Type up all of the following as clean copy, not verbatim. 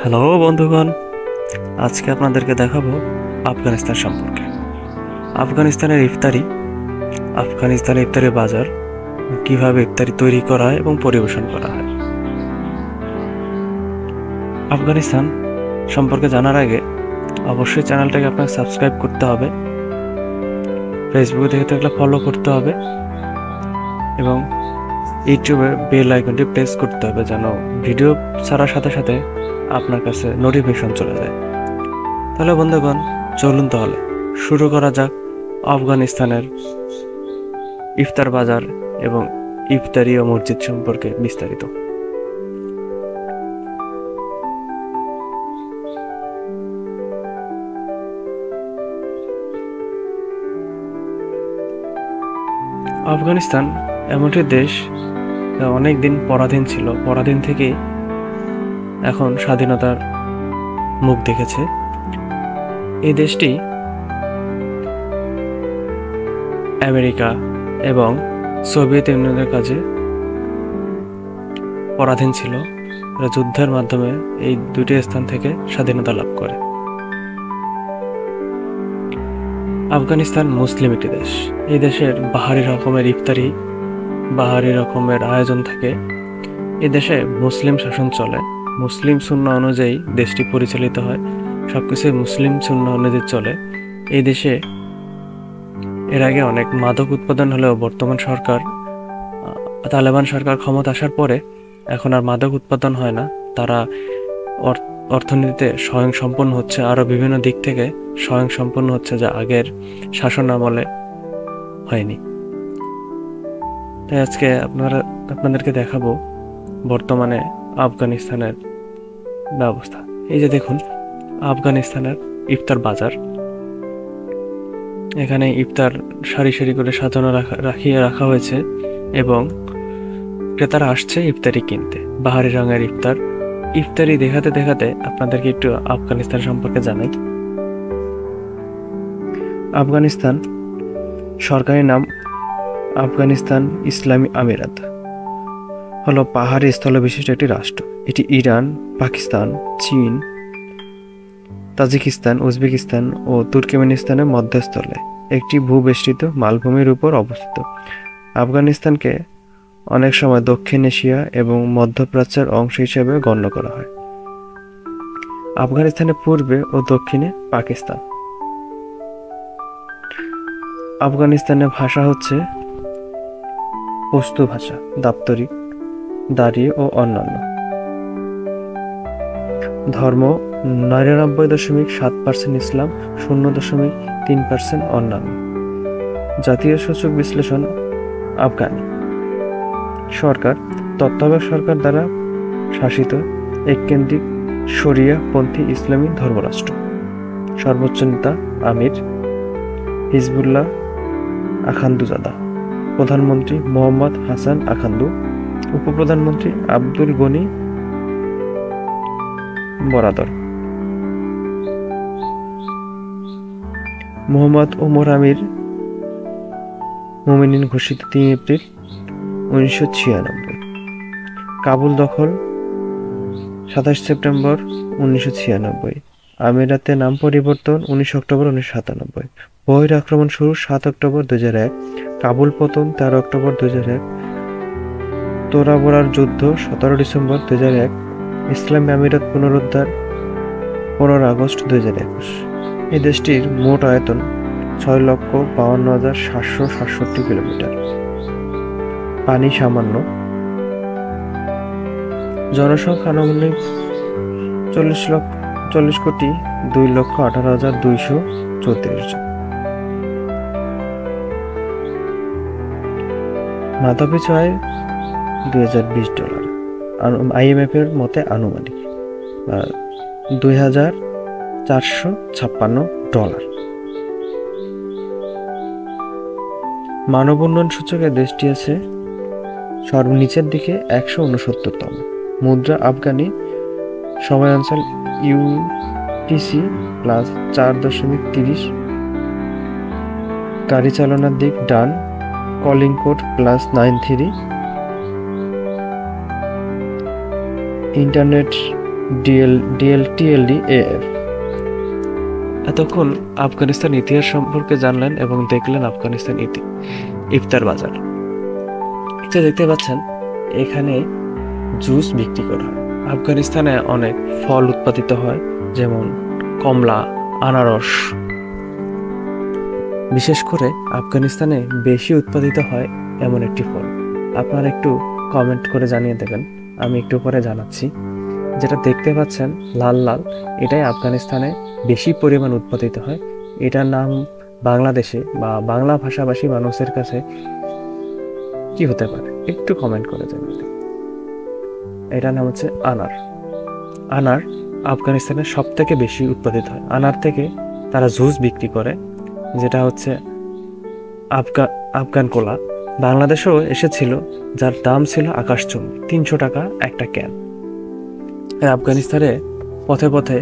Hello বন্ধুগণ, আজকে আপনাদেরকে দেখাবো আফগানিস্তান সম্পর্কে। আফগানিস্তানের ইফতারি বাজার, কিভাবে ইফতারি তৈরি করা হয় এবং পরিবেশন করা হয়। আফগানিস্তান সম্পর্কে জানার আগে অবশ্যই চ্যানেলটাকে আপনাকে সাবস্ক্রাইব করতে হবে, ফেসবুকে দেখে থাকলে ফলো করতে হবে এবং ইউটিউবে বেল আইকনটি প্রেস করতে হবে যেন ভিডিও ছাড়ার সাথে সাথে আপনার কাছে নোটিফিকেশন চলে যায়। তাহলে বন্ধুগণ, চলুন তাহলে শুরু করা যাক আফগানিস্তানের ইফতার বাজার এবং ইফতারি ও মসজিদ সম্পর্কে বিস্তারিত। আফগানিস্তান এমন একটি দেশ যা অনেকদিন পরাধীন থেকেই এখন স্বাধীনতার মুখ দেখেছে। এই দেশটি আমেরিকা এবং সোভিয়েত ইউনিয়নের কাছে পরাধীন ছিল। এরা যুদ্ধের মাধ্যমে এই দুটি স্থান থেকে স্বাধীনতা লাভ করে। আফগানিস্তান মুসলিম একটি দেশ। এই দেশের বাহারি রকমের আয়োজন থাকে। এই দেশে মুসলিম শাসন চলে, মুসলিম সুন্নাহ অনুযায়ী দেশটি পরিচালিত হয়, সবকিছু মুসলিম সুন্নাহ অনুযায়ী চলে। এই দেশে এর আগে অনেক মাদক উৎপাদন হলেও বর্তমান তালেবান সরকার ক্ষমতা আসার পরে এখন আর মাদক উৎপাদন হয় না। তারা অর্থনীতিতে স্বয়ংসম্পন্ন হচ্ছে, আরো বিভিন্ন দিক থেকে স্বয়ংসম্পন্ন হচ্ছে, যা আগের শাসন আমলে হয়নি। তাই আজকে আপনাদেরকে দেখাবো বর্তমানে আফগানিস্তানের ব্যবস্থা। এই যে দেখুন, আফগানিস্তানের ইফতার বাজার। এখানে ইফতার সারি সারি করে সাজানো রাখা হয়েছে এবং ক্রেতারা আসছে ইফতারি কিনতে। বাহারি রঙের ইফতারি দেখাতে দেখাতে আপনাদেরকে একটু আফগানিস্তান সম্পর্কে জানাই। আফগানিস্তান সরকারি নাম আফগানিস্তান ইসলামী আমিরাত, হলো পাহাড়ি স্থলবিশিষ্ট একটি রাষ্ট্র। এটি ইরান, পাকিস্তান, চীন, তাজিকিস্তান, উজবেকিস্তান ও তুর্কমেনিস্তানের মধ্যস্থলে একটি ভূবেষ্টিত মালভূমির উপর অবস্থিত। আফগানিস্তানকে অনেক সময় দক্ষিণ এশিয়া এবং মধ্যপ্রাচ্যের অংশ হিসেবে গণ্য করা হয়। আফগানিস্তানের পূর্বে ও দক্ষিণে পাকিস্তান। আফগানিস্তানের ভাষা হচ্ছে পশতু ভাষা, দাপ্তরিক, দারি ও অন্যান্য। ধর্ম 99.7% ইসলাম, 0.3% অন্যান্য। জাতীয় সূচক বিশ্লেষণ আফগানি। সরকার তত্ত্বাবধায়ক সরকার দ্বারা শাসিত এককেন্দ্রিক শরিয়া পন্থী ইসলামী ধর্মরাষ্ট্র। সর্বোচ্চ নেতা আমির হিজবুল্লাহ আখান্দুজাদা। প্রধানমন্ত্রী মোহাম্মদ হাসান আখান্দু। উপপ্রধানমন্ত্রী আব্দুল গনি বরাদর। মোহাম্মদ ওমর আমির মোমিনিন ঘোষিত 3 এপ্রিল 1996। কাবুল দখল 27 সেপ্টেম্বর 1996। আমিরাতে নাম পরিবর্তন 19 অক্টোবর 1997। বহির আক্রমণ শুরু 7 অক্টোবর 2001। কাবুল পতন 13 অক্টোবর 2001। তোরাবোরার যুদ্ধ 17 ডিসেম্বর 2001। ইসলামী আমিরাত পুনরুদ্ধার 15 আগস্ট 2021। এই দেশটির মোট আয়তন 6,52,767 কিলোমিটার। পানি সামান্য। জনসংখ্যা আনুমানিক 40,02,18,234 জন। মাথাপিছু আয় $2020, IMF এর মতে আনুমানিক $2,456। মানব উন্নয়ন সূচকে দেশটি আছে সর্বনিচের দিকে 169তম। মুদ্রা আফগানি। সময়াঞ্চল UTC +4.30। গাড়ি চালানোর দিক ডান। Calling code +93। Internet DLTLD AF। এতক্ষণ আফগানিস্তান ইতিহাস সম্পর্কে জানলেন এবং দেখলেন আফগানিস্তান ইফতার বাজার। এটা দেখতে পাচ্ছেন এখানে জুস বিক্রি করা হয়। আফগানিস্তানে অনেক ফল উৎপাদিত হয়, যেমন কমলা, আনারস। বিশেষ করে আফগানিস্তানে বেশি উৎপাদিত হয় এমন একটি ফল। আপনারা একটু কমেন্ট করে জানিয়ে দেবেন, আমি একটু পরে জানাচ্ছি। যেটা দেখতে পাচ্ছেন লাল লাল, এটাই আফগানিস্তানে বেশি পরিমাণ উৎপাদিত হয়। এটার নাম বাংলাদেশে বা বাংলা ভাষাভাষী মানুষের কাছে কি হতে পারে একটু কমেন্ট করে জানিয়ে দেবেন। এটার নাম হচ্ছে আনার। আনার আফগানিস্তানের সব থেকে বেশি উৎপাদিত হয়। আনার থেকে তারা জুস বিক্রি করে, যেটা হচ্ছে আফগান কোলা। বাংলাদেশেও এসেছিল, যার দাম ছিল আকাশচুম্বী, 300 টাকা একটা ক্যান। আফগানিস্তানে পথে পথে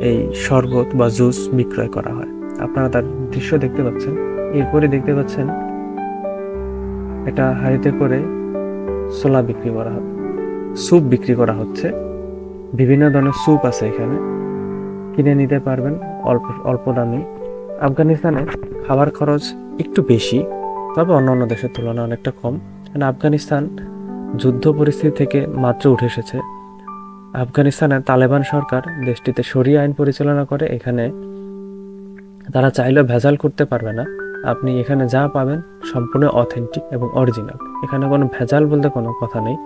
এই শরবত বা জুস বিক্রয় করা হয়। আপনারা তার দৃশ্য দেখতে পাচ্ছেন। এরপরে দেখতে পাচ্ছেন একটা হাঁড়িতে করে ছোলা বিক্রি করা হয়, স্যুপ বিক্রি করা হচ্ছে। বিভিন্ন ধরনের স্যুপ আছে এখানে, কিনে নিতে পারবেন অল্প অল্প দামে। আফগানিস্তানে খাবার খরচ একটু বেশি, তবে অন্যান্য দেশের তুলনায় অনেকটা কম। কারণ আফগানিস্তান যুদ্ধ পরিস্থিতি থেকে মাত্র উঠে এসেছে। আফগানিস্তানের তালেবান সরকার দেশটিতে শরিয়া আইন পরিচালনা করে। এখানে তারা চাইলেও ভেজাল করতে পারবে না। আপনি এখানে যা পাবেন সম্পূর্ণ অথেন্টিক এবং অরিজিনাল। এখানে কোনো ভেজাল বলতে কোনো কথা নেই।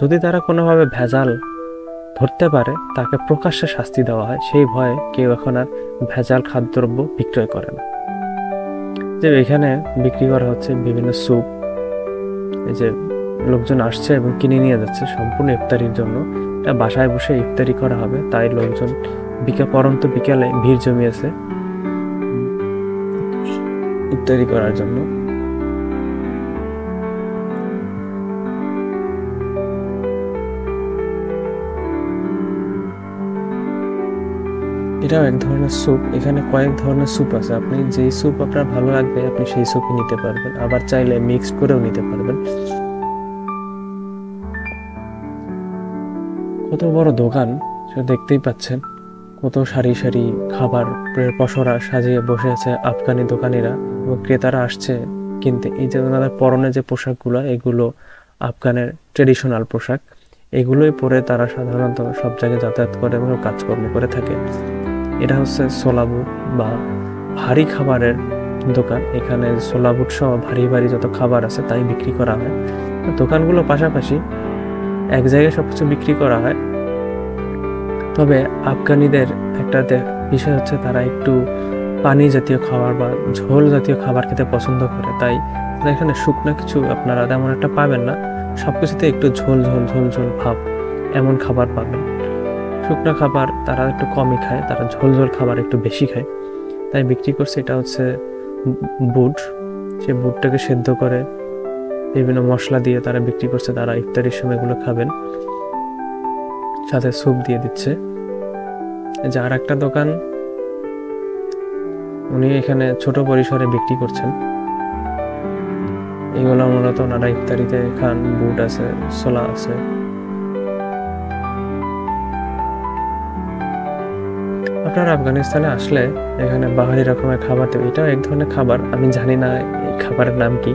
যদি তারা কোনোভাবে ভেজাল ধরতে পারে, তাকে প্রকাশ্যে শাস্তি দেওয়া হয়। সেই ভয়ে কেউ এখন আর ভেজাল খাদ্যদ্রব্য বিক্রয় করে না। যে এখানে বিক্রি করা হচ্ছে বিভিন্ন স্যুপ, এই যে লোকজন আসছে এবং কিনে নিয়ে যাচ্ছে সম্পূর্ণ ইফতারির জন্য। এটা বাসায় বসে ইফতারি করা হবে, তাই লোকজন পরন্ত বিকালে ভিড় জমিয়েছে ইফতারি করার জন্য। এটাও এক ধরনের স্যুপ। এখানে কয়েক ধরনের স্যুপ আছে, আপনি যেই স্যুপ আপনার ভালো লাগবে আপনি সেই স্যুপই নিতে পারবেন, আবার চাইলে মিক্স করেও নিতে পারবেন। কত বড় দোকান সেটা দেখতেই পাচ্ছেন। কত সারি সারি খাবার পসরা সাজিয়ে বসে আছে আফগানি দোকানিরা, এবং ক্রেতারা আসছে কিনতে। এই যে ওনাদের পরনে যে পোশাকগুলো, এগুলো আফগানের ট্রেডিশনাল পোশাক। এগুলোই পরে তারা সাধারণত সব জায়গায় যাতায়াত করে এবং কাজকর্ম করে থাকে। এটা হচ্ছে সোলাবুট বা ভারী খাবারের দোকান। এখানে সোলাবুট সহ ভারী ভারী যত খাবার আছে তাই বিক্রি করা হয়। দোকানগুলো পাশাপাশি, এক জায়গায় সবকিছু বিক্রি করা হয়। তবে আফগানিদের একটা বিষয় হচ্ছে তারা একটু পানি জাতীয় খাবার বা ঝোল জাতীয় খাবার খেতে পছন্দ করে। তাই এখানে শুকনো কিছু আপনারা তেমন একটা পাবেন না, সবকিছুতে একটু ঝোল ঝোল ঝোল ঝোল ভাব এমন খাবার পাবেন। শুকনো খাবার তারা একটু কমই খায়, তারা ঝোল ঝোল খাবার একটু বেশি খায়। তাই বিক্রি করছে। এটা হচ্ছে বুট। সে বুটটাকে সেদ্ধ করে বিভিন্ন মশলা দিয়ে তারা বিক্রি করছে। তারা ইফতারির সময় এগুলো খাবেন, সাথে স্যুপ দিয়ে দিচ্ছে। যে আর একটা দোকান, উনি এখানে ছোট পরিসরে বিক্রি করছেন। এগুলো মূলত ওনারা ইফতারিতে খান। বুট আছে, ছোলা আছে। আপনারা আফগানিস্তানে আসলে এখানে বাহারি রকমের খাবার দেবে। এটাও এক ধরনের খাবার, আমি জানি না এই খাবারের নাম কি,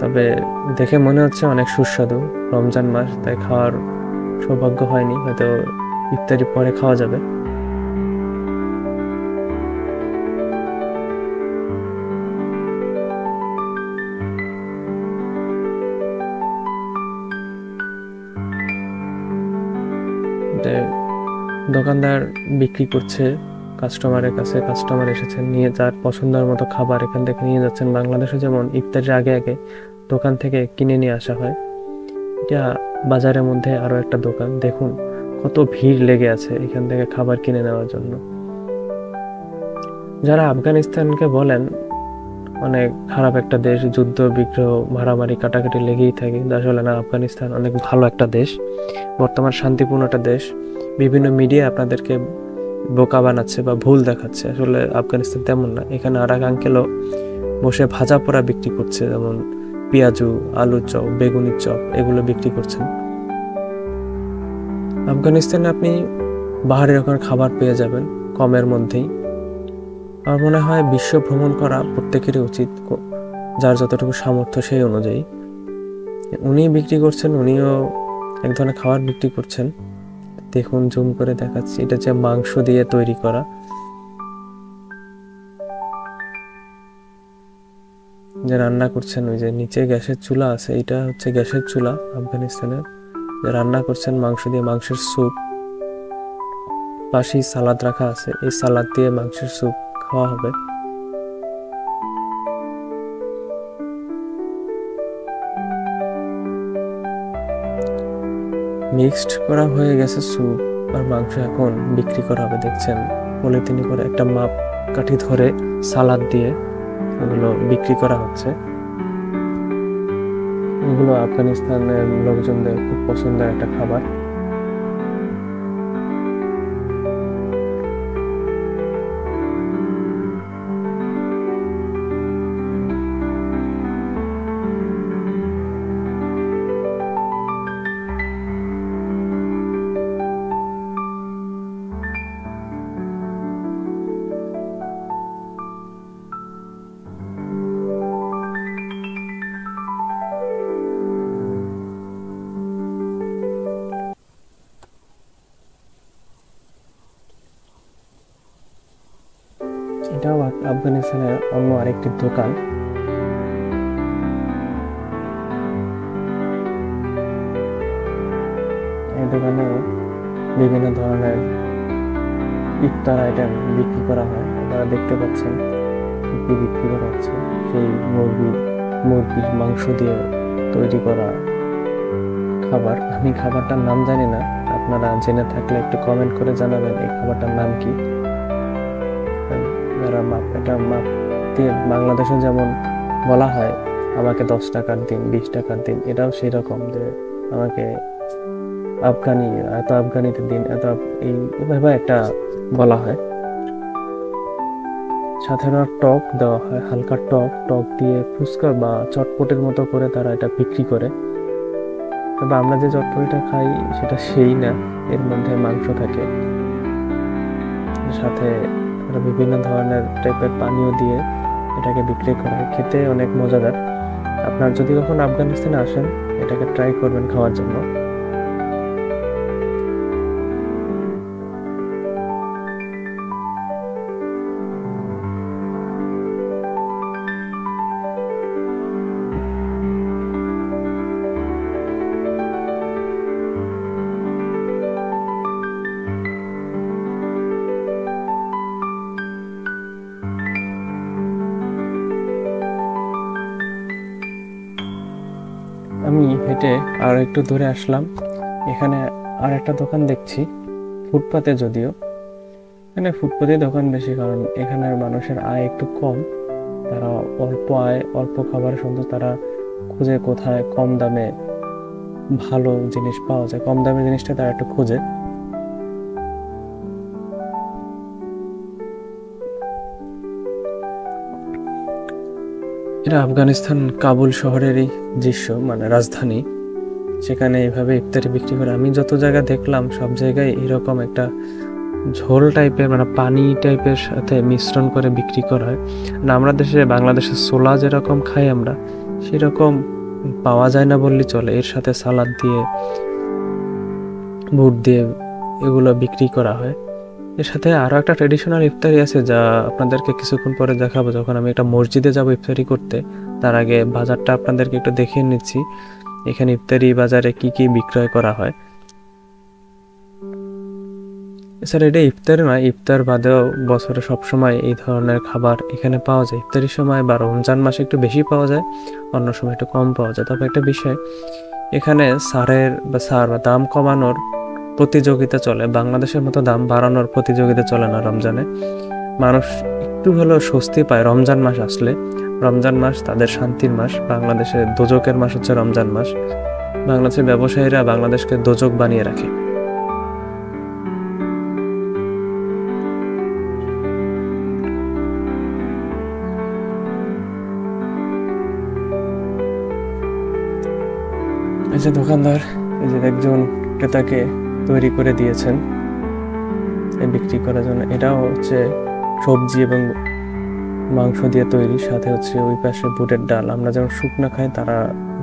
তবে দেখে মনে হচ্ছে অনেক সুস্বাদু। রমজান মাস, তাই খাওয়ার সৌভাগ্য হয়নি, হয়তো ইফতারি পরে খাওয়া যাবে। দোকানদার বিক্রি করছে কাস্টমারের কাছে। কাস্টমার এসেছেন, নিয়ে যার পছন্দের মতো খাবার এখান থেকে নিয়ে যাচ্ছেন। বাংলাদেশে যেমন ইফতারের আগে আগে দোকান থেকে কিনে নিয়ে আসা হয়, এটা বাজারের মধ্যে আরো একটা দোকান। দেখুন কত ভিড় লেগে আছে এখান থেকে খাবার কিনে নেওয়ার জন্য। যারা আফগানিস্তানকে বলেন অনেক খারাপ একটা দেশ, যুদ্ধ বিগ্রহ মারামারি কাটাকাটি লেগেই থাকে, আসলে না, আফগানিস্তান অনেক ভালো একটা দেশ, বর্তমান শান্তিপূর্ণ একটা দেশ। বিভিন্ন মিডিয়া আপনাদেরকে বোকা বানাচ্ছে বা ভুল দেখাচ্ছে, আসলে আফগানিস্তান তেমন না। এখানে আর এক আঙ্কেলও বসে ভাজা পোড়া বিক্রি করছে, যেমন পেঁয়াজু, আলু চপ, বেগুনি চপ, এগুলো বিক্রি করছেন। আফগানিস্তানে আপনি বাহারি রকমের খাবার পেয়ে যাবেন কমের মধ্যেই। আমার মনে হয় বিশ্ব ভ্রমণ করা প্রত্যেকেরই উচিত, যার যতটুকু সামর্থ্য সেই অনুযায়ী। উনি বিক্রি করছেন, উনিও এক ধরনের খাবার বিক্রি করছেন। দেখুন, জুম করে দেখাচ্ছি, এটা হচ্ছে মাংস দিয়ে তৈরি করা। যে রান্না করছেন, ওই যে নিচে গ্যাসের চুলা আছে, এটা হচ্ছে গ্যাসের চুলা আফগানিস্তানের। যে রান্না করছেন মাংস দিয়ে, মাংসের স্যুপ, পাশেই সালাদ রাখা আছে, এই সালাদ দিয়ে মাংসের স্যুপ খাওয়া হবে। মিক্সড করা হয়ে গেছে স্যুপ আর মাংস, এখন বিক্রি করা হবে। দেখছেন পলিথিনে করে একটা মাপ কাঠি ধরে সালাদ দিয়ে এগুলো বিক্রি করা হচ্ছে। এগুলো আফগানিস্তানের লোকজনদের খুব পছন্দের একটা খাবার। এটাও আফগানিস্তানের অন্য আরেকটি দোকান। এই দোকানে বিভিন্ন ধরনের ইফতার আইটেম বিক্রি করা হয়। আপনারা দেখতে পাচ্ছেন কি বিক্রি করা হচ্ছে, সেই মুরগির মাংস দিয়ে তৈরি করা খাবার। আমি খাবারটার নাম জানি না, আপনারা জেনে থাকলে একটু কমেন্ট করে জানাবেন এই খাবারটার নাম কি। এটা মাপ দিয়ে বাংলাদেশে যেমন বলা হয় আমাকে 10 টাকার দিন, 20 টাকার দিন, এটাও সেই রকম যে আমাকে এত আফগানিতে দিন, এইভাবে একটা বলা হয়। সাধারণ টক দেওয়া হয়, হালকা টক দিয়ে ফুচকা বা চটপটের মতো করে তারা এটা বিক্রি করে। তবে আমরা যে চটপটিটা খাই সেটা সেই না, এর মধ্যে মাংস থাকে, সাথে বিভিন্ন ধরনের টাইপের পানীয় দিয়ে এটাকে বিক্রি করা হয়। খেতে অনেক মজাদার। আপনার যদি কখন আফগানিস্তানে আসেন, এটাকে ট্রাই করবেন খাওয়ার জন্য। আমি হেঁটে আর একটু দূরে আসলাম, এখানে আর একটা দোকান দেখছি, ফুটপাতে। যদিও এখানে ফুটপাতে দোকান বেশি, কারণ এখানের মানুষের আয় একটু কম। তারা অল্প আয়, অল্প খাবার সন্তুষ্ট, তারা খুঁজে কোথায় কম দামে ভালো জিনিস পাওয়া যায়, কম দামের জিনিসটা তারা একটু খুঁজে। এটা আফগানিস্তান কাবুল শহরেরই দৃশ্য, মানে রাজধানী। সেখানে এইভাবে ইফতারি বিক্রি করে। আমি যত জায়গা দেখলাম সব জায়গায় এরকম একটা ঝোল টাইপের, মানে পানি টাইপের সাথে মিশ্রণ করে বিক্রি করা হয়। না, আমরা বাংলাদেশে ছোলা যেরকম খাই আমরা, সেরকম পাওয়া যায় না বললেই চলে। এর সাথে সালাদ দিয়ে, বুট দিয়ে এগুলো বিক্রি করা হয়। এর সাথে আরো একটা ট্রেডিশনাল ইফতারি আছে, যা আপনাদেরকে কিছুক্ষণ পরে দেখাবো যখন আমি একটা মসজিদে যাব ইফতারি করতে। তার আগে বাজারটা আপনাদেরকে একটু দেখিয়ে নিচ্ছি, এখানে ইফতারি বাজারে কি কি বিক্রয় করা হয়। এছাড়া এটা ইফতারি নয়, ইফতার বাদেও বছরে সবসময় এই ধরনের খাবার এখানে পাওয়া যায়। ইফতারির সময় বা রমজান মাসে একটু বেশি পাওয়া যায়, অন্য সময় একটু কম পাওয়া যায়। তবে একটা বিষয়, এখানে ছাড় বা দাম কমানোর প্রতিযোগিতা চলে। বাংলাদেশের মতো দাম বাড়ানোর প্রতিযোগিতা চলে না রমজানে। মানুষ একটু হলেও স্বস্তি পায় রমজান মাস আসলে। রমজান মাস তাদের শান্তির মাস। বাংলাদেশে দোজকের মাস হচ্ছে রমজান মাস। বাংলাদেশের ব্যবসায়ীরা বাংলাদেশকে দোজক বানিয়ে রাখে। এই যে দোকানদার, এই যে একজন ক্রেতাকে তৈরি করে দিয়েছেন বিক্রি করার জন্য। এটাও হচ্ছে সবজি এবং মাংস দিয়ে তৈরি, সাথে হচ্ছে ওই পাশে বুটের ডাল। আমরা যেমন শুকনা খাই, তারা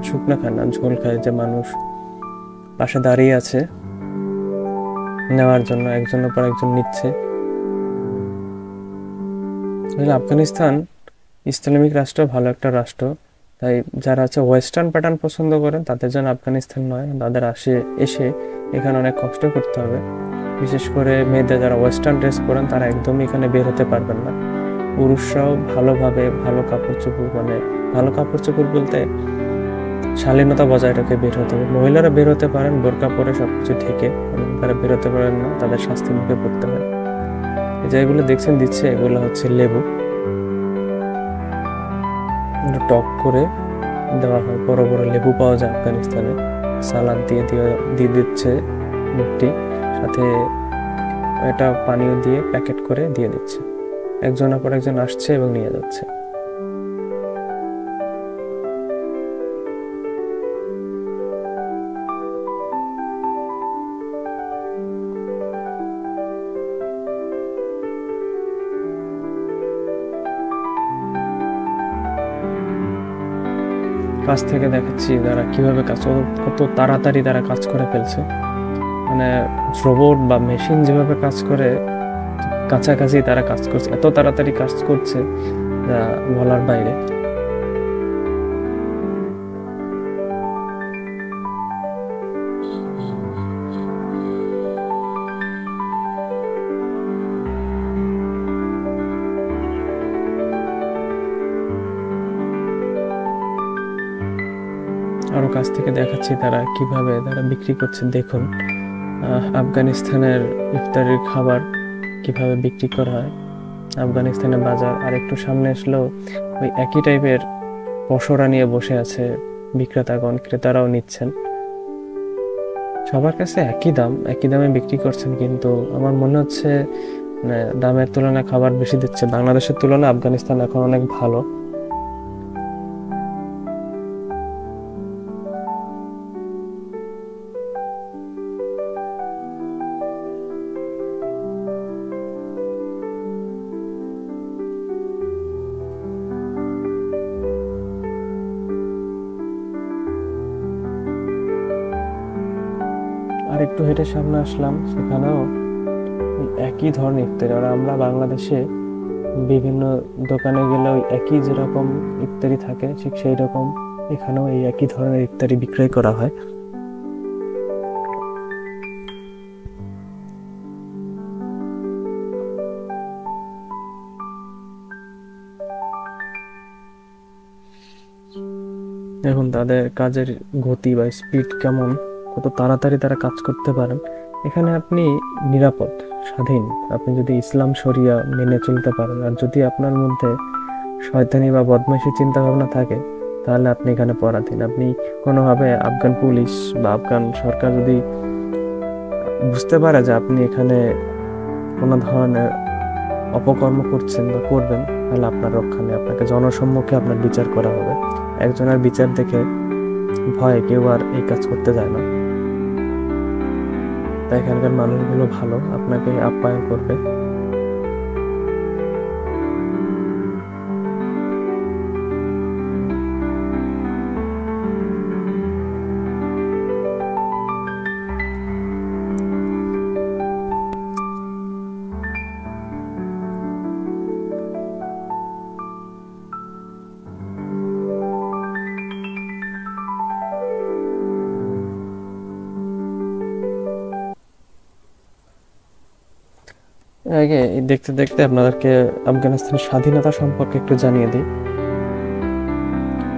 শুকনা খায় না, ঝোল খায়। যে মানুষ পাশে দাঁড়িয়ে আছে নেওয়ার জন্য, একজনের পর একজন নিচ্ছে। আফগানিস্তান ইসলামিক রাষ্ট্র, ভালো একটা রাষ্ট্র। তাই যারা হচ্ছে ওয়েস্টার্ন প্যাটার্ন পছন্দ করেন তাদের জন্য আফগানিস্তান নয়। তাদের এসে এখানে অনেক কষ্ট করতে হবে। বিশেষ করে মেয়েদের যারা ওয়েস্টার্ন ড্রেস পরেন তারা একদমই এখানে বের হতে পারবেন না। পুরুষরাও ভালোভাবে ভালো কাপড় চোপড়, মানে ভালো কাপড় চোপড় বলতে শালীনতা বজায় রেখে বের হতে হবে। মহিলারা বের হতে পারেন বোরকা পরে সবকিছু ঢেকে, তারা বের হতে পারেন না, তাদের শাস্তির মুখে পড়তে হয়। যেগুলো দেখছেন দিচ্ছে, এগুলো হচ্ছে লেবু, টক করে দেওয়া হয়। বড় বড় লেবু পাওয়া যায় আফগানিস্তানে, সালাদ দিয়ে দিচ্ছে মুখটি, সাথে এটা পানীয় দিয়ে প্যাকেট করে দিয়ে দিচ্ছে। একজনের পর একজন আসছে এবং নিয়ে যাচ্ছে। কাছ থেকে দেখাচ্ছি তারা কিভাবে কত তাড়াতাড়ি তারা কাজ করে ফেলছে। মানে রোবট বা মেশিন যেভাবে কাজ করে, কাছাকাছি তারা কাজ করছে, এত তাড়াতাড়ি কাজ করছে যা বলার বাইরে। আরো কাছ থেকে দেখাচ্ছি তারা কিভাবে তারা বিক্রি করছে। দেখুন আফগানিস্তানের ইফতারের খাবার কিভাবে বিক্রি করা হয়, আফগানিস্তানের বাজার। আর একটু সামনে আসলেও ওই একই টাইপের পসরা নিয়ে বসে আছে বিক্রেতাগণ, ক্রেতারাও নিচ্ছেন। সবার কাছে একই দামে বিক্রি করছেন, কিন্তু আমার মনে হচ্ছে দামের তুলনায় খাবার বেশি দিচ্ছে। বাংলাদেশের তুলনায় আফগানিস্তান এখন অনেক ভালো। আর একটু হেঁটে সামনে আসলাম, সেখানেও একই ধরনের ইফতারি। আর আমরা বাংলাদেশে বিভিন্ন দোকানে গেলে ওই একই যেরকম ইফতারি থাকে, ঠিক সেই রকম এখানেও এই একই ধরনের ইফতারি বিক্রয় করা হয়। এখন তাদের কাজের গতি বা স্পিড কেমন, কত তাড়াতাড়ি তারা কাজ করতে পারেন। এখানে আপনি নিরাপদ, স্বাধীন, আপনি যদি ইসলাম শরিয়া মেনে চলতে পারেন। আর যদি আপনার মধ্যে শয়তানি বা বদমাইশি চিন্তা ভাবনা থাকে, তাহলে আপনি এখানে পরাধীন। আপনি কোনোভাবে আফগান পুলিশ বা আফগান সরকার যদি বুঝতে পারে যে আপনি এখানে কোনো ধরনের অপকর্ম করছেন বা করবেন, তাহলে আপনার রক্ষা নেই। আপনাকে জনসম্মুখে আপনার বিচার করা হবে। একজনের বিচার দেখে ভয়ে কেউ আর এই কাজ করতে যায় না। তাই এখানকার মানুষগুলো ভালো, আপনাকে আপ্যায়ন করবে। আগে দেখতে দেখতে আপনাদেরকে আফগানিস্তানের স্বাধীনতা সম্পর্কে একটু জানিয়ে দিই।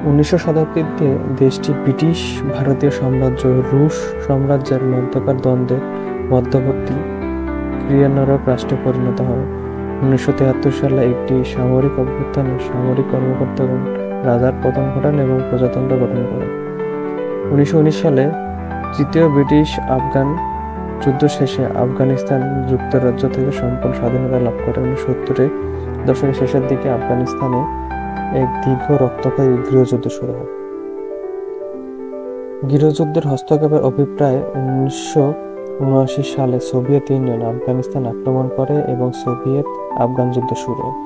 1900 শতাব্দীতে দেশটি ব্রিটিশ ভারতীয় সাম্রাজ্য রুশ সাম্রাজ্যের মধ্যকার দ্বন্দ্বে মধ্যবর্তী ক্রিয়ান্বরক রাষ্ট্রে পরিণত হয়। 1973 সালে একটি সামরিক অভ্যুত্থানে সামরিক কর্মকর্তাগণ রাজার পতন ঘটান এবং প্রজাতন্ত্র গঠন করেন। 1919 সালে তৃতীয় ব্রিটিশ আফগান যুদ্ধ শেষে আফগানিস্তান যুক্তরাজ্য থেকে সম্পূর্ণ স্বাধীনতা লাভ করে। 1970-এর দশকের শেষের দিকে আফগানিস্তানে এক দীর্ঘ রক্তক্ষয়ী গৃহযুদ্ধ শুরু হয়। গৃহযুদ্ধের হস্তক্ষেপের অভিপ্রায়ে 1979 সালে সোভিয়েত ইউনিয়ন আফগানিস্তান আক্রমণ করে এবং সোভিয়েত আফগান যুদ্ধ শুরু হয়।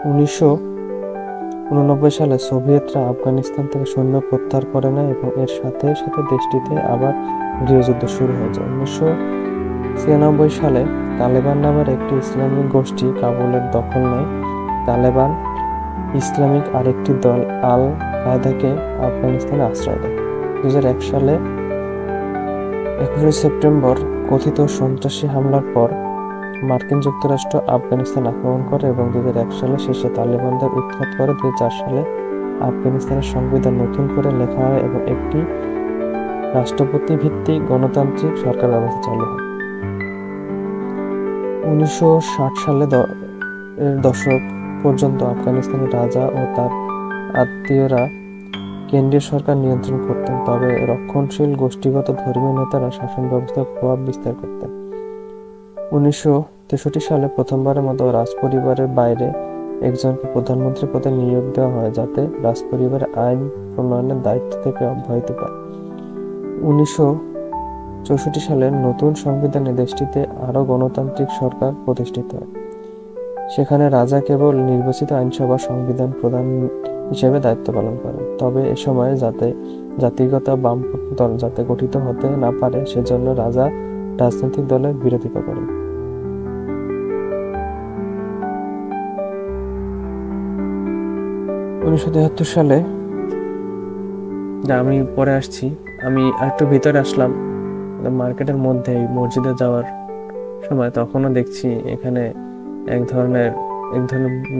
1989 সালে সোভিয়েতরা আফগানিস্তান থেকে সৈন্য প্রত্যাহার করে নেয় এবং এর সাথে সাথে দেশটিতে আবার গৃহযুদ্ধ শুরু হয়ে যায়। 1996 সালে তালেবান নামের একটি ইসলামিক গোষ্ঠী কাবুলের দখল নেয়। তালেবান ইসলামিক আরেকটি দল আল কায়দাকে আফগানিস্তানে আশ্রয় দেয়। 2001 সালে 21 সেপ্টেম্বর কথিত সন্ত্রাসী হামলার পর মার্কিন যুক্তরাষ্ট্র আফগানিস্তান আক্রমণ করে এবং 2001 সালে শেষে তালেবানদের উৎখাত করে। 2004 সালে আফগানিস্তানের সংবিধান নতুন করে লেখা হয় এবং একটি রাষ্ট্রপতি ভিত্তিক গণতান্ত্রিক সরকার ব্যবস্থা চালু হয়। 1960 সালে এর দশক পর্যন্ত আফগানিস্তানের রাজা ও তার আত্মীয়রা কেন্দ্রীয় সরকার নিয়ন্ত্রণ করতেন, তবে রক্ষণশীল গোষ্ঠীগত ধর্মীয় নেতারা শাসন ব্যবস্থার প্রভাব বিস্তার করতেন। 1963 সালে প্রথমবারের মতো রাজপরিবারের বাইরে একজনকে প্রধানমন্ত্রী পদে নিয়োগ দেওয়া হয়, যাতে রাজপরিবারের আইন প্রণয়নের দায়িত্ব থেকে অব্যাহতি পায়। 1964 সালের নতুন সংবিধানে দেশটিতে আরও গণতান্ত্রিক সরকার প্রতিষ্ঠিত হয়। সেখানে রাজা কেবল নির্বাচিত আইনসভা সংবিধান প্রধান হিসেবে দায়িত্ব পালন করেন। তবে এ সময়ে জাতিগত বামপন্থী দল যাতে গঠিত হতে না পারে সেজন্য রাজা রাজনৈতিক দলের বিরোধিতা করেন। 1973 সালে, যা আমি পরে আসছি, আমি একটু ভিতরে আসলাম মার্কেটের মধ্যে মসজিদে যাওয়ার সময়, তখনও দেখছি এখানে এক ধরনের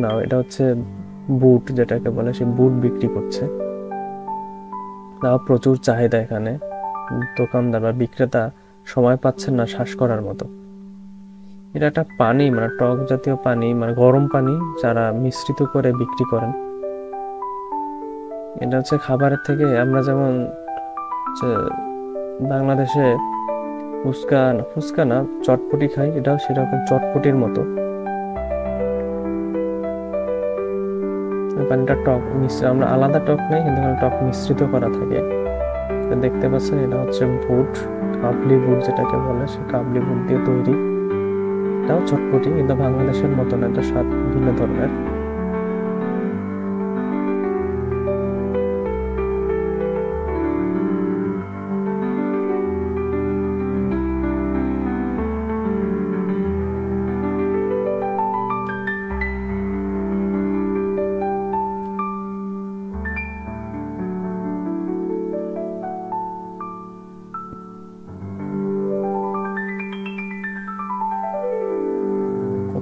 না, এটা হচ্ছে বুট, যেটাকে বলে, সে বুট বিক্রি করছে। তাও প্রচুর চাহিদা এখানে, দোকানদার বা বিক্রেতা সময় পাচ্ছেন না শ্বাস করার মতো। এটা একটা পানি, মানে টক জাতীয় পানি, মানে গরম পানি যারা মিশ্রিত করে বিক্রি করেন। এটা হচ্ছে খাবারের থেকে আমরা যেমন বাংলাদেশে ফুচকা না চটপটি খাই, এটাও সেরকম চটপটির মতো। পানিটা টক আমরা আলাদা টক নেই, কিন্তু টক মিশ্রিত করা থাকে। দেখতে পাচ্ছেন এটা হচ্ছে বুট, কাবলি বুট যেটাকে বলে, সে কাবলি বুট দিয়ে তৈরি। এটাও চটপটি, কিন্তু বাংলাদেশের মতো না, এটা স্বাদ ভিন্ন ধরনের।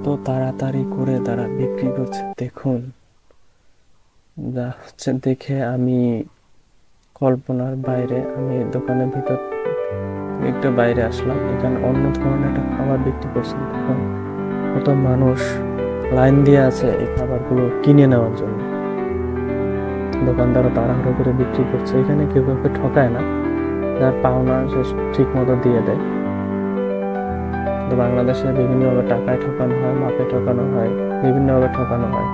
কত তাড়াতাড়ি করে তারা বিক্রি করছে দেখুন, যা হচ্ছে দেখে আমি কল্পনার বাইরে। আমি দোকানের ভিতর একটু বাইরে আসলাম, এখানে অন্য ধরনের একটা খাবার বিক্রি করছে। দেখুন কত মানুষ লাইন দিয়ে আছে এই খাবারগুলো কিনে নেওয়ার জন্য। দোকানদারও তাড়াহুড়ো করে বিক্রি করছে। এখানে কেউ কাউকে ঠকায় না, যার পাওনা সে ঠিক মতো দিয়ে দেয়। বাংলাদেশে বিভিন্নভাবে টাকায় ঠকানো হয়, মাপে ঠকানো হয়, বিভিন্নভাবে ঠকানো হয়।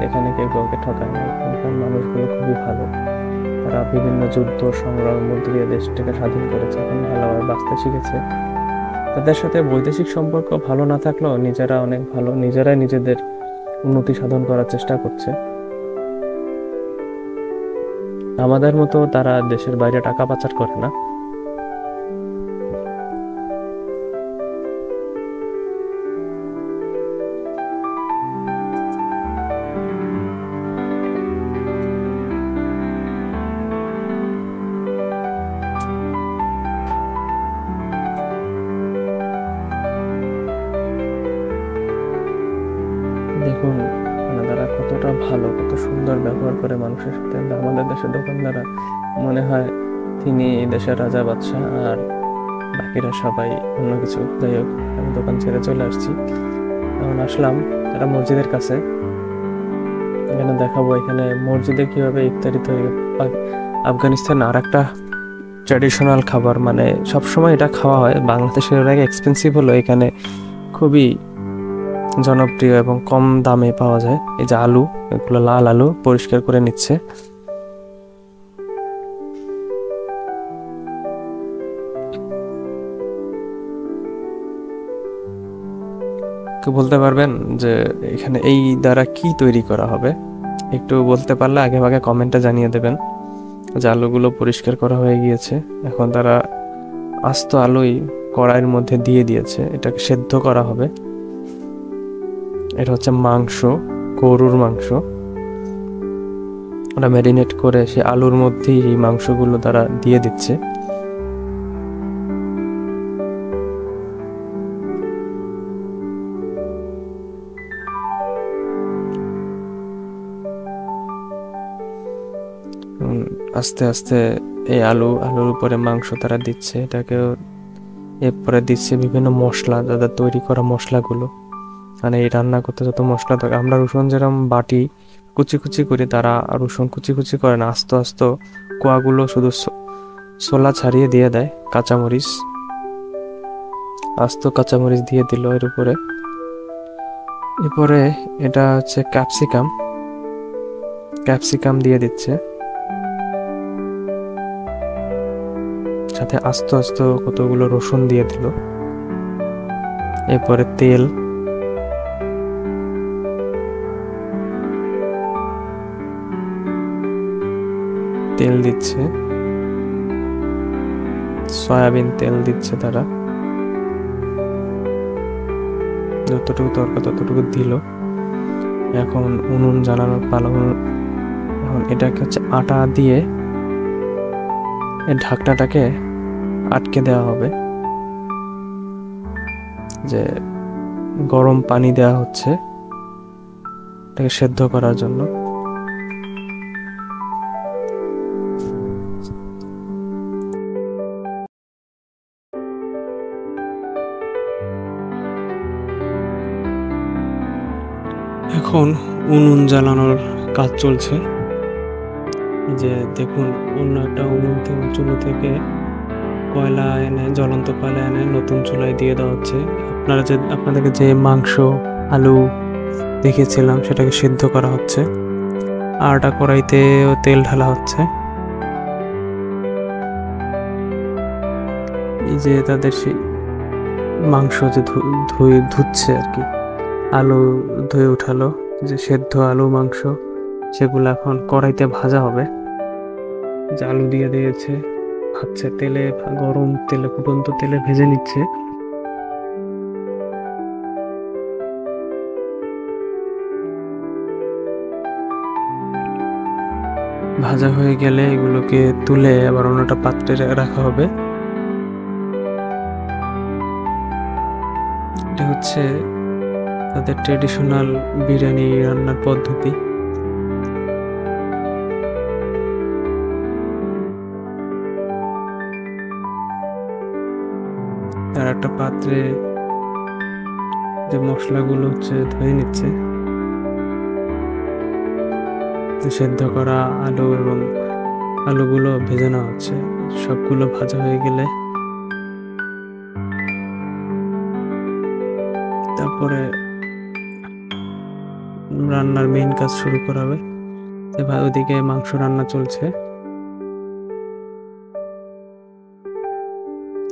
এখানে কেউ কাউকে ঠকায় না। এখানকার মানুষগুলো খুবই ভালো, তারা বিভিন্ন যুদ্ধ সংগ্রামের মধ্যে দিয়ে দেশটাকে স্বাধীন করেছে, এখন ভালোভাবে বাঁচতে শিখেছে। তাদের সাথে বৈদেশিক সম্পর্ক ভালো না থাকলেও নিজেরা অনেক ভালো, নিজেরাই নিজেদের উন্নতি সাধন করার চেষ্টা করছে। আমাদের মতো তারা দেশের বাইরে টাকা পাচার করে না। দেখুন তারা কতটা ভালো, কত সুন্দর ব্যবহার করে মানুষের সাথে। আমাদের দেশের দোকানদাররা মনে হয় তিনি এই দেশের রাজা বাদশাহ, আর বাকিরা সবাই অন্য কিছু। যাই হোক, আমি দোকান ছেড়ে চলে আসছি। এখন আসলাম একটা মসজিদের কাছে, এখানে দেখাবো এখানে মসজিদে কিভাবে ইফতারি তৈরি। আফগানিস্তান আর একটা ট্র্যাডিশনাল খাবার, মানে সবসময় এটা খাওয়া হয়। বাংলাদেশের আগে এক্সপেন্সিভ হলো, এখানে খুবই জনপ্রিয় এবং কম দামে পাওয়া যায়। এই যে আলু, এগুলো লাল আলু পরিষ্কার করে নিচ্ছে। কেউ বলতে পারবেন যে এখানে এই দ্বারা কি তৈরি করা হবে? একটু বলতে পারলে আগে ভাগে কমেন্টে জানিয়ে দেবেন। যে আলুগুলো পরিষ্কার করা হয়ে গিয়েছে, এখন তারা আস্ত আলুই কড়াইয়ের মধ্যে দিয়ে দিয়েছে, এটাকে সেদ্ধ করা হবে। এটা হচ্ছে মাংস, গরুর মাংস। ওটা ম্যারিনেট করে সে আলুর মধ্যেই এই মাংসগুলো তারা দিয়ে দিচ্ছে। আস্তে আস্তে এই আলুর উপরে মাংস তারা দিচ্ছে, এটাকে এরপরে দিচ্ছে বিভিন্ন মশলা, তাদের তৈরি করা মশলাগুলো। মানে এই রান্না করতে যত মশলা থাকে, আমরা রসুন যেরকম বাটি কুচি কুচি করি, তারা রসুন কুচি কুচি করে না, আস্তে আস্তে কোয়াগুলো শুধু ছোলা ছাড়িয়ে দিয়ে দেয়। কাঁচামরিচ, আস্ত কাঁচামরিচ দিয়ে দিল এর উপরে। এরপরে এটা হচ্ছে ক্যাপসিকাম দিয়ে দিচ্ছে, সাথে আস্ত আস্ত কতগুলো রসুন দিয়ে দিল। এরপরে তেল দিচ্ছে, সয়াবিন তেল দিচ্ছে তারা, যতটুকু দরকার ততটুকু দিল। এখন উনুন জ্বালানোর পালা। এখন এটাকে হচ্ছে আটা দিয়ে এই ঢাকনাটাকে আটকে দেওয়া হবে। যে গরম পানি দেওয়া হচ্ছে এটাকে সেদ্ধ করার জন্য। এখন উনুন জ্বালানোর কাজ চলছে। যে দেখুন, অন্য একটা উনুন থেকে, চুলো থেকে কয়লা এনে, জ্বলন্ত কয়লা এনে নতুন চুলায় দিয়ে দেওয়া হচ্ছে। আপনাদেরকে যে মাংস আলু দেখিয়েছিলাম সেটাকে সিদ্ধ করা হচ্ছে। আরটা কড়াইতেও তেল ঢালা হচ্ছে। এই যে তাদের সেই মাংস যে ধুচ্ছে আর কি, আলু ধুয়ে উঠালো, যে সেদ্ধ আলু মাংস, সেগুলো এখন কড়াইতে ভাজা হবে। যে আলু দিয়ে দিয়েছে, ভাজছে তেলে, গরম তেলে, ফুটন্ত তেলে ভেজে নিচ্ছে। ভাজা হয়ে গেলে এগুলোকে তুলে আবার অন্যটা পাত্রে রাখা হবে। এটা হচ্ছে তাদের ট্রেডিশনাল বিরিয়ানি রান্নার পদ্ধতি। আর একটা পাত্রে যে মশলাগুলো হচ্ছে ধুয়ে নিচ্ছে। সেদ্ধ করা আলু এবং আলুগুলো ভেজে নেওয়া হচ্ছে। সবগুলো ভাজা হয়ে গেলে তারপরে রান্নার মেইন কাজ শুরু করা হবে। ওদিকে মাংস রান্না চলছে।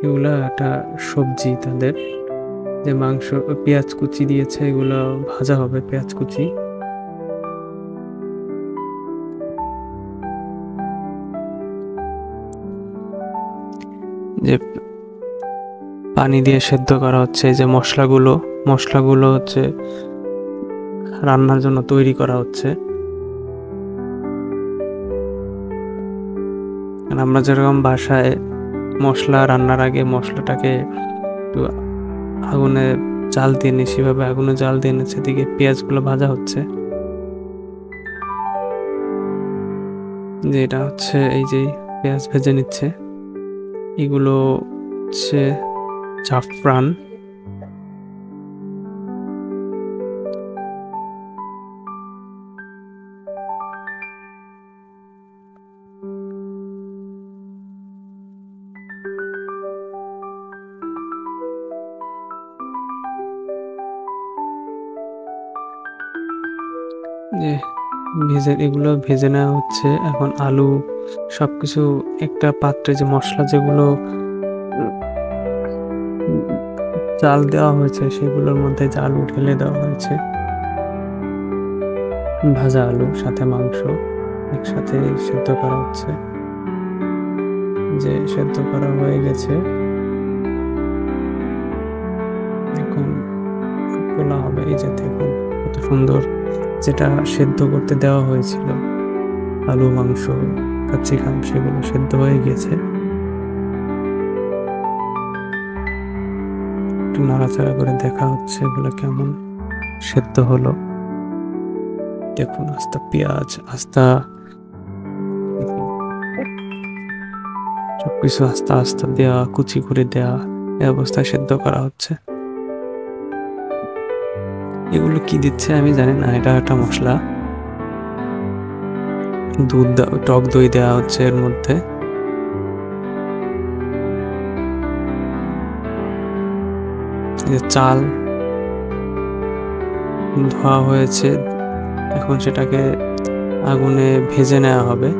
এগুলা একটা সবজি তাদের, যে মাংস, পেঁয়াজ কুচি দিয়েছে, এগুলো ভাজা হবে। পেঁয়াজ কুচি যে পানি দিয়ে সেদ্ধ করা হচ্ছে। যে মশলাগুলো হচ্ছে রান্নার জন্য তৈরি করা হচ্ছে। আমরা যেরকম বাসায় মশলা রান্নার আগে মশলাটাকে একটু আগুনে জাল দিয়ে নিই, সেভাবে আগুনে জাল দিয়ে নিচ্ছে। এদিকে পেঁয়াজগুলো ভাজা হচ্ছে। যে এটা হচ্ছে, এই যে পেঁয়াজ ভেজে নিচ্ছে, এগুলো হচ্ছে জাফরান। যে এগুলো ভেজে নেওয়া হচ্ছে। এখন আলু সবকিছু একটা পাত্রে, যে মশলা যেগুলো চাল দেওয়া হয়েছে, সেগুলোর মধ্যে যে আলু ঢেলে দেওয়া হয়েছে, ভাজা আলু সাথে মাংস একসাথে সেদ্ধ করা হচ্ছে। যে সেদ্ধ করা হয়ে গেছে, এখন খোলা হবে। এই যে দেখুন কত সুন্দর, যেটা সেদ্ধ করতে দেওয়া হয়েছিল আলু, মাংস, ক্যাপসিকাম, সেগুলো সেদ্ধ হয়ে গেছে। একটু নাড়াচাড়া করে দেখা হচ্ছে এগুলো কেমন সেদ্ধ হলো। দেখুন আস্তা পেঁয়াজ, আস্তা সবকিছু আস্তে আস্তে দেওয়া, কুচি করে দেওয়া, এই অবস্থায় সেদ্ধ করা হচ্ছে। এগুলো কি দিচ্ছে আমি জানি না, এটা একটা মশলা। দুধ, টক দই দেওয়া হচ্ছে এর মধ্যে। চাল ধোয়া হয়েছে, এখন সেটাকে আগুনে ভেজে নেওয়া হবে।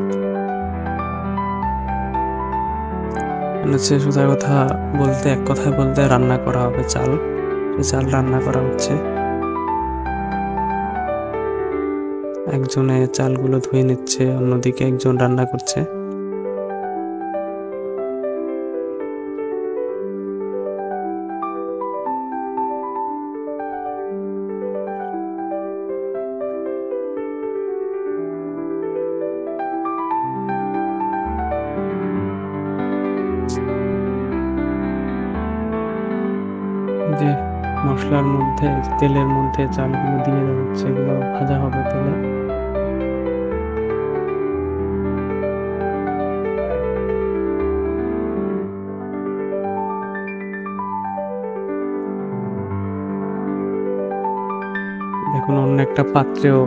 হচ্ছে সোজা কথা বলতে, এক কথায় বলতে রান্না করা হবে চাল। চাল রান্না করা হচ্ছে, একজনে চালগুলো ধুয়ে নিচ্ছে, অন্যদিকে একজন রান্না করছে। যে মশলার মধ্যে, তেলের মধ্যে চালগুলো দিয়ে দেওয়া হচ্ছে, এগুলো ভাজা হবে তেলে। দেখুন অন্য একটা পাত্রেও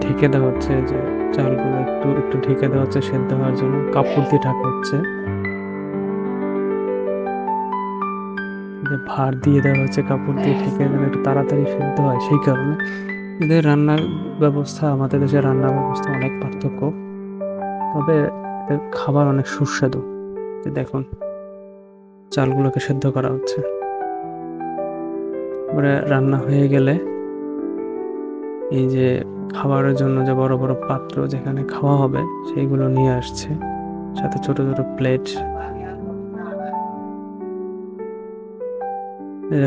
ঢেকে দেওয়া হচ্ছে, যে চালগুলো একটু একটু ঢেকে দেওয়া হচ্ছে সেদ্ধ হওয়ার জন্য, কাপড় দিয়ে ঢাকা হচ্ছে। যে ভার দিয়ে দেওয়া হচ্ছে কাপড় দিয়ে ঢেকে, যেন একটু তাড়াতাড়ি সেদ্ধ হয়। সেই কারণে এদের রান্নার ব্যবস্থা, আমাদের দেশের রান্নার ব্যবস্থা অনেক পার্থক্য, তবে এদের খাবার অনেক সুস্বাদু। যে দেখুন চালগুলোকে সেদ্ধ করা হচ্ছে, এবারে রান্না হয়ে গেলে এই যে খাবারের জন্য যে বড় বড় পাত্র যেখানে খাওয়া হবে সেইগুলো নিয়ে আসছে, সাথে ছোট ছোট প্লেট।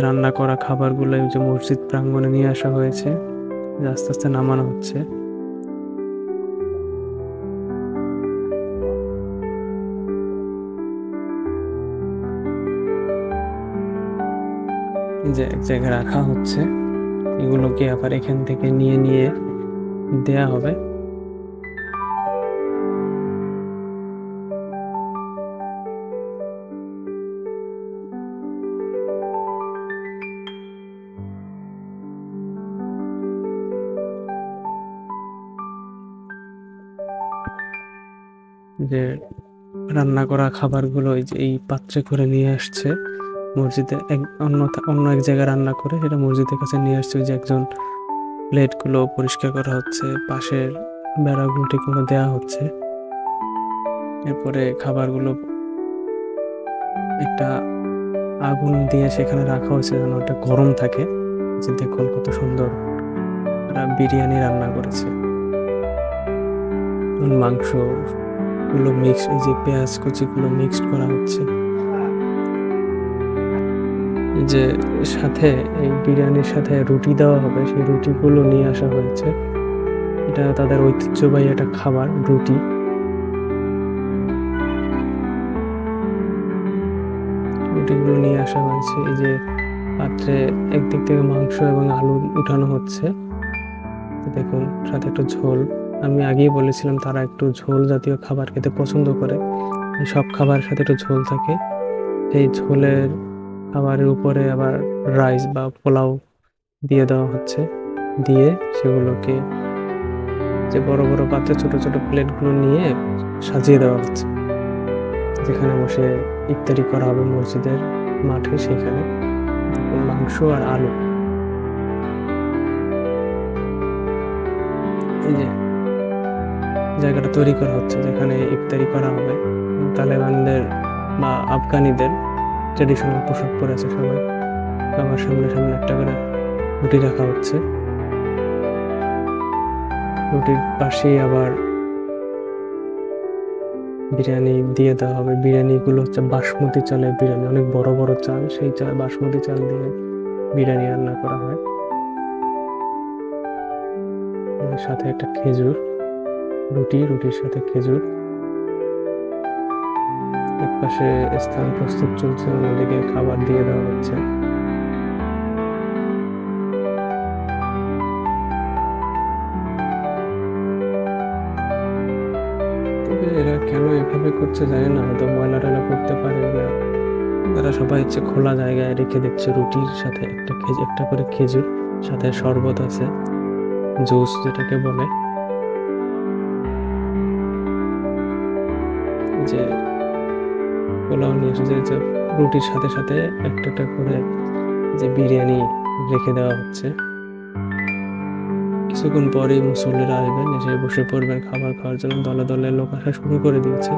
রান্না করা খাবারগুলো এই যে মসজিদ প্রাঙ্গণে নিয়ে আসা হয়েছে, আস্তে আস্তে নামানো হচ্ছে। যে এক জায়গায় রাখা হচ্ছে, এগুলোকে আবার এখান থেকে নিয়ে নিয়ে দেয়া হবে। যে রান্না করা খাবারগুলো এই যে এই পাত্রে করে নিয়ে আসছে মসজিদে, অন্য এক জায়গায় রান্না করে সেটা মসজিদের কাছে নিয়ে আসছে। ওই যে একজন প্লেটগুলো পরিষ্কার করা হচ্ছে, পাশের বেড়াগুলো ঠিক মতো দেওয়া হচ্ছে। এরপরে খাবারগুলো একটা আগুন দিয়ে সেখানে রাখা হয়েছে যেন ওটা গরম থাকে। যে দেখুন কত সুন্দর বিরিয়ানি রান্না করেছে। মাংস গুলো মিক্স, এই যে পেঁয়াজ কুচিগুলো মিক্সড করা হচ্ছে। যে সাথে এই বিরিয়ানির সাথে রুটি দেওয়া হবে, সেই রুটিগুলো নিয়ে আসা হয়েছে। এটা তাদের ঐতিহ্যবাহী একটা খাবার, রুটি। রুটিগুলো নিয়ে আসা হয়েছে। এই যে পাত্রে একদিক থেকে মাংস এবং আলু উঠানো হচ্ছে, দেখুন সাথে একটু ঝোল। আমি আগেই বলেছিলাম তারা একটু ঝোল জাতীয় খাবার খেতে পছন্দ করে, সব খাবারের সাথে একটু ঝোল থাকে। এই ঝোলের খাবারের উপরে আবার রাইস বা পোলাও দিয়ে দেওয়া হচ্ছে, দিয়ে সেগুলোকে যে বড় বড় পাত্রে ছোট ছোট প্লেটগুলো নিয়ে সাজিয়ে দেওয়া হচ্ছে, যেখানে বসে ইফতারি করা হবে মসজিদের মাঠে। সেখানে মাংস আর আলু, এই যে জায়গাটা তৈরি করা হচ্ছে যেখানে ইফতারি করা হবে। তালেবানদের বা আফগানিদের ট্রেডিশনাল পোশাক পরে আছে সবাই। সবার সামনে সামনে একটা করে রুটি রাখা হচ্ছে। রুটির পাশেই আবার বিরিয়ানি দিয়ে দেওয়া হবে। বিরিয়ানিগুলো হচ্ছে বাসমতি চালের বিরিয়ানি, অনেক বড় বড় চাল, সেই চাল বাসমতি চাল দিয়ে বিরিয়ানি রান্না করা হয়। এর সাথে একটা খেজুর, রুটির সাথে খেজুর। এক পাশে স্থান প্রস্তুত চলছে, অন্যদিকে খাবার দিয়ে দেওয়া হচ্ছে। তবে এরা কেন এভাবে করছে জানি না, হয়তো ময়লা টয়লা করতে পারে না। তারা সবাই হচ্ছে খোলা জায়গায় রেখে দিচ্ছে রুটির সাথে একটা করে খেজুর, সাথে শরবত আছে, জুস যেটাকে বলে। যে পোলাও নিয়ে এসে যে রুটির সাথে সাথে একটা করে যে বিরিয়ানি রেখে দেওয়া হচ্ছে। কিছুক্ষণ পরেই মুসল্লিরা আসবেন, এসে বসে পড়বেন খাবার খাওয়ার জন্য। দলে দলে লোক আসা শুরু করে দিয়েছে।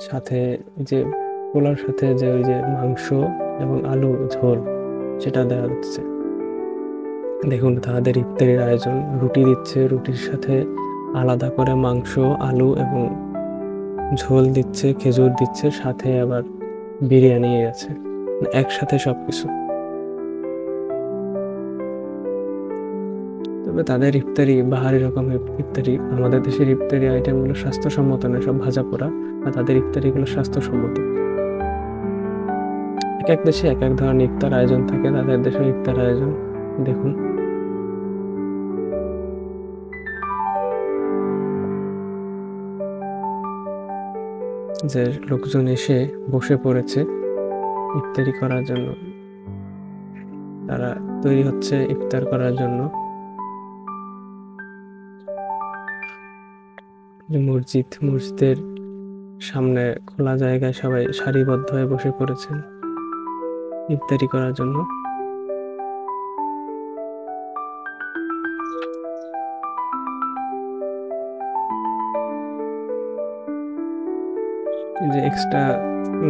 সাথে যে পোলাওর সাথে যে ওই যে মাংস এবং আলু ঝোল সেটা দেওয়া হচ্ছে। দেখুন তাদের ইফতারির আয়োজন, রুটি দিচ্ছে, রুটির সাথে আলাদা করে মাংস, আলু এবং ঝোল দিচ্ছে, খেজুর দিচ্ছে, সাথে আবার বিরিয়ানি আছে, একসাথে সবকিছু। তবে তাদের ইফতারি বাহারি রকমের ইফতারি। আমাদের দেশের ইফতারি আইটেমগুলো স্বাস্থ্যসম্মত নয়, সব ভাজা পোড়া, আর তাদের ইফতারিগুলো স্বাস্থ্যসম্মত। এক এক দেশে এক এক ধরনের ইফতার আয়োজন থাকে। তাদের দেশের ইফতার আয়োজন দেখুন। যে লোকজন এসে বসে পড়েছে ইফতারি করার জন্য, তারা তৈরি হচ্ছে ইফতার করার জন্য। মসজিদের সামনে খোলা জায়গায় সবাই সারিবদ্ধ হয়ে বসে পড়েছেন ইফতারি করার জন্য। যে এক্সট্রা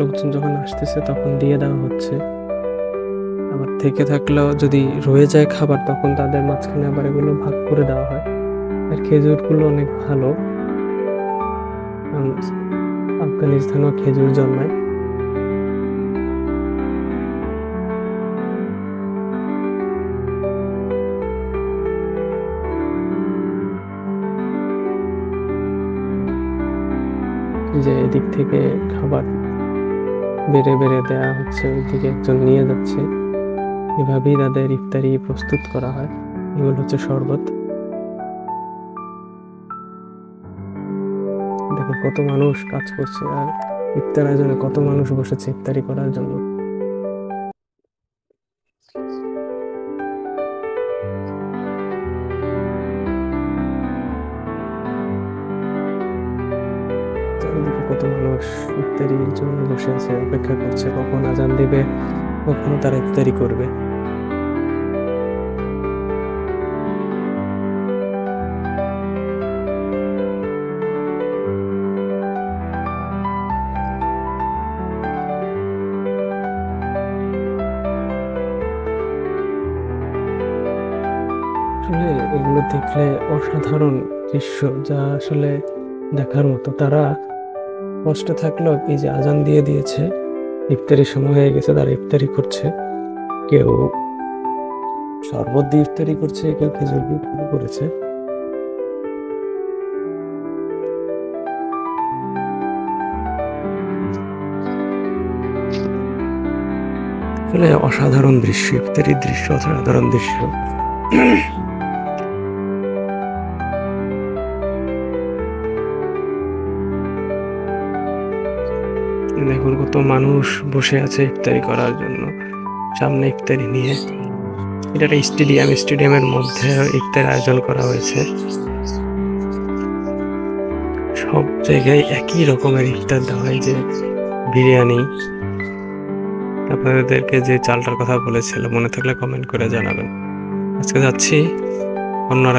লোকজন যখন আসতেছে তখন দিয়ে দেওয়া হচ্ছে। আবার থেকে থাকলেও যদি রয়ে যায় খাবার, তখন তাদের মাঝখানে আবার এগুলো ভাগ করে দেওয়া হয়। আর খেজুরগুলো অনেক ভালো, আফগানিস্তানও খেজুর জন্মায়। যে এদিক থেকে খাবার বেড়ে বেড়ে দেওয়া হচ্ছে, ওইদিকে একজন নিয়ে যাচ্ছে। এভাবেই তাদের ইফতারি প্রস্তুত করা হয়। এগুলো হচ্ছে শরবত। দেখো কত মানুষ কাজ করছে, আর ইফতার আয়োজনে কত মানুষ বসেছে ইফতারি করার জন্য। চারিদিকে কত মানুষ ইফতারির জন্য বসে আছে, অপেক্ষা করছে কখন আজান দিবে, কখন তারা ইফতারি করবে। আসলে এগুলো দেখলে অসাধারণ দৃশ্য, যা আসলে দেখার মতো। তারা কষ্টে থাকলেও এই যে আজান দিয়ে দিয়েছে, ইফতারির সময় হয়ে গেছে, তারা ইফতারি করছে। কেউ শরবত দিয়ে ইফতারি করছে, কেউ খেজুর দিয়ে ইফতারি করেছে। আসলে অসাধারণ দৃশ্য, ইফতারির দৃশ্য অসাধারণ দৃশ্য। দেখুন কত মানুষ বসে আছে ইফতারি করার জন্য, সামনে ইফতারি নিয়ে। এটা একটা স্টেডিয়ামের মধ্যে ইফতার আয়োজন করা হয়েছে। সব জায়গায় একই রকমের ইফতার দেওয়া হয়, যে বিরিয়ানি। আপনাদেরকে যে চালটার কথা বলেছিলাম, মনে থাকলে কমেন্ট করে জানাবেন। আজকে যাচ্ছি অন্য আর